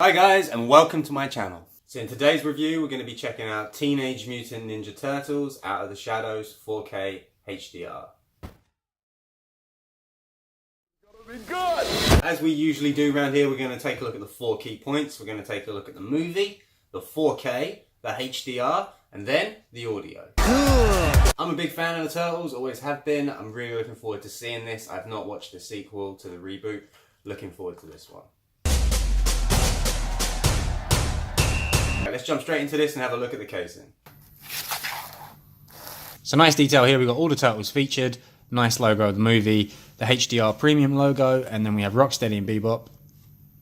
Hi guys, and welcome to my channel. So in today's review we're going to be checking out Teenage Mutant Ninja Turtles Out of the Shadows 4K HDR. As we usually do around here, we're going to take a look at the 4 key points. We're going to take a look at the movie, the 4K, the HDR, and then the audio. I'm a big fan of the Turtles, always have been. I'm really looking forward to seeing this. I've not watched the sequel to the reboot. Looking forward to this one. Right, let's jump straight into this and have a look at the casing. So nice detail here, we've got all the Turtles featured, nice logo of the movie, the HDR premium logo, and then we have Rocksteady and Bebop,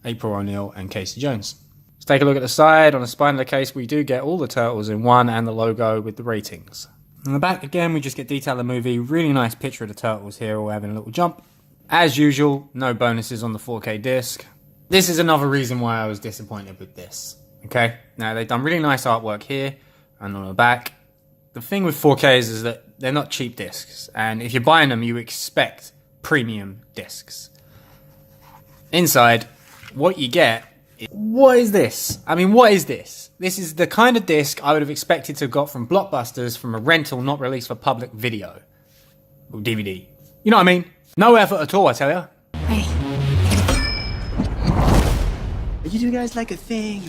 April O'Neil and Casey Jones. Let's take a look at the side. On the spine of the case we do get all the Turtles in one and the logo with the ratings. On the back again we just get detail of the movie, really nice picture of the Turtles here all having a little jump. As usual, no bonuses on the 4K disc. This is another reason why I was disappointed with this. Okay, now they've done really nice artwork here and on the back. The thing with 4Ks is that they're not cheap discs, and if you're buying them you expect premium discs. Inside, what you get is, what is this? I mean, what is this? This is the kind of disc I would have expected to have got from Blockbusters from a rental not released for public video. Or DVD. You know what I mean? No effort at all, I tell you. Hey. You do guys like a thing?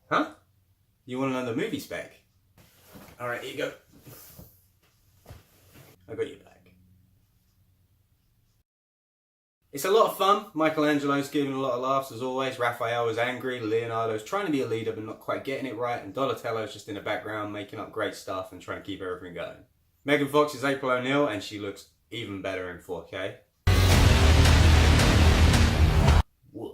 Huh? You want to know the movie spec? Alright, here you go. I got your back. It's a lot of fun. Michelangelo's giving a lot of laughs as always. Raphael is angry. Leonardo's trying to be a leader but not quite getting it right. And Donatello's just in the background making up great stuff and trying to keep everything going. Megan Fox is April O'Neil and she looks even better in 4K. Woof.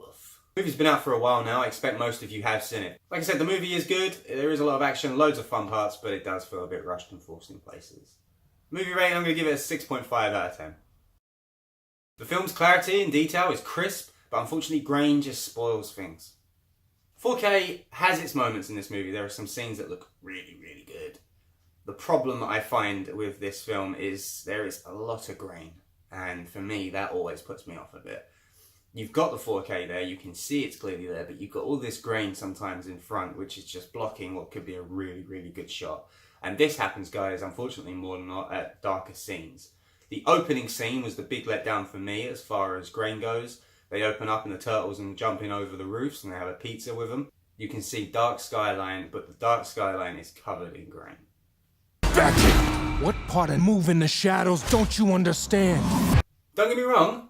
The movie's been out for a while now. I expect most of you have seen it. Like I said, the movie is good. There is a lot of action, loads of fun parts, but it does feel a bit rushed and forced in places. Movie rating, I'm going to give it a 6.5 out of 10. The film's clarity and detail is crisp, but unfortunately grain just spoils things. 4K has its moments in this movie. There are some scenes that look really, really good. The problem that I find with this film is there is a lot of grain, and for me that always puts me off a bit. You've got the 4K there, you can see it's clearly there, but you've got all this grain sometimes in front which is just blocking what could be a really, really good shot. And this happens, guys, unfortunately more than not at darker scenes. The opening scene was the big letdown for me as far as grain goes. They open up and the Turtles are jumping over the roofs and they have a pizza with them. You can see dark skyline, but the dark skyline is covered in grain. Back it! What part of move in the shadows don't you understand? Don't get me wrong,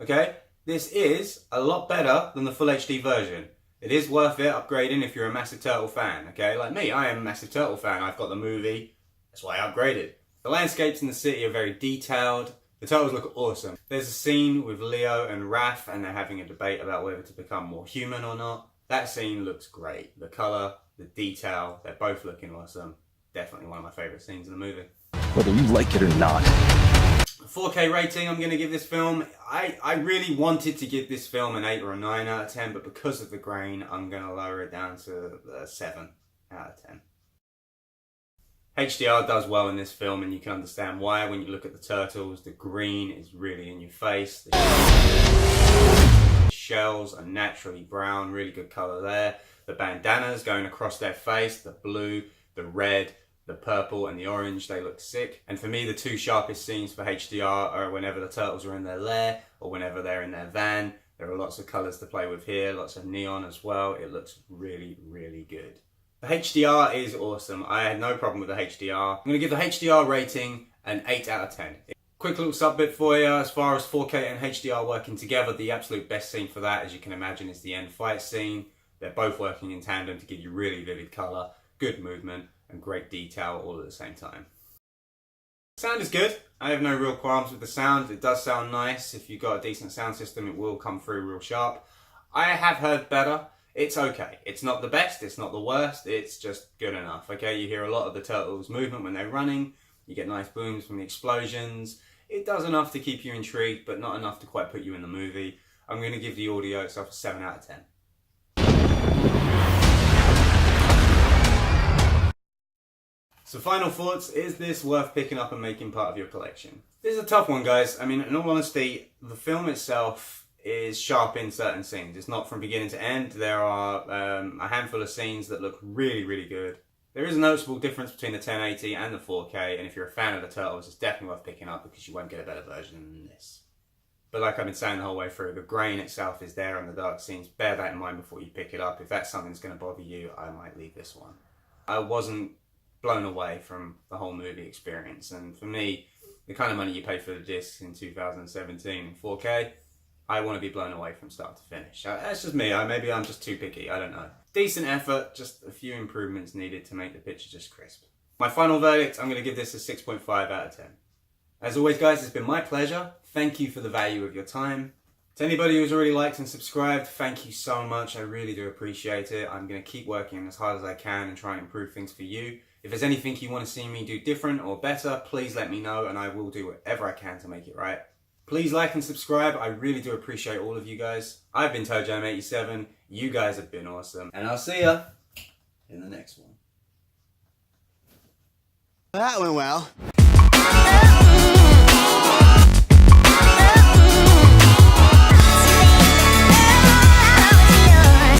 okay? This is a lot better than the full HD version. It is worth it upgrading if you're a massive Turtle fan, okay? Like me, I am a massive Turtle fan. I've got the movie, that's why I upgraded. The landscapes in the city are very detailed. The Turtles look awesome. There's a scene with Leo and Raph and they're having a debate about whether to become more human or not. That scene looks great. The colour, the detail, they're both looking awesome. Definitely one of my favourite scenes in the movie. Whether you like it or not. 4K rating I'm going to give this film. I really wanted to give this film an 8 or a 9 out of 10, but because of the grain, I'm going to lower it down to a 7 out of 10. HDR does well in this film, and you can understand why. When you look at the Turtles, the green is really in your face. The shells are naturally brown, really good colour there. The bandanas going across their face, the blue, the red, the purple and the orange, they look sick. And for me, the two sharpest scenes for HDR are whenever the Turtles are in their lair or whenever they're in their van. There are lots of colours to play with here, lots of neon as well. It looks really, really good. The HDR is awesome. I had no problem with the HDR. I'm going to give the HDR rating an 8 out of 10. Quick little sub bit for you. As far as 4K and HDR working together, the absolute best scene for that, as you can imagine, is the end fight scene. They're both working in tandem to give you really vivid colour, good movement, and great detail all at the same time. Sound is good. I have no real qualms with the sound. It does sound nice. If you've got a decent sound system, it will come through real sharp. I have heard better. It's okay. It's not the best, it's not the worst, it's just good enough, okay? You hear a lot of the Turtles' movement when they're running, you get nice booms from the explosions. It does enough to keep you intrigued, but not enough to quite put you in the movie. I'm going to give the audio itself a 7 out of 10. So final thoughts, is this worth picking up and making part of your collection? This is a tough one, guys. I mean, in all honesty, the film itself is sharp in certain scenes. It's not from beginning to end. There are a handful of scenes that look really, really good. There is a noticeable difference between the 1080 and the 4K, and if you're a fan of the Turtles, it's definitely worth picking up because you won't get a better version than this. But like I've been saying the whole way through, the grain itself is there on the dark scenes. Bear that in mind before you pick it up. If that's something that's going to bother you, I might leave this one. I wasn't blown away from the whole movie experience, and for me, the kind of money you pay for the discs in 2017 in 4K, I want to be blown away from start to finish. That's just me. Maybe I'm just too picky. I don't know. Decent effort, just a few improvements needed to make the picture just crisp. My final verdict, I'm going to give this a 6.5 out of 10. As always, guys, it's been my pleasure. Thank you for the value of your time. To anybody who's already liked and subscribed, thank you so much. I really do appreciate it. I'm going to keep working as hard as I can and try and improve things for you. If there's anything you want to see me do different or better, please let me know and I will do whatever I can to make it right. Please like and subscribe. I really do appreciate all of you guys. I've been ToeJam87. You guys have been awesome. And I'll see ya in the next one. That went well.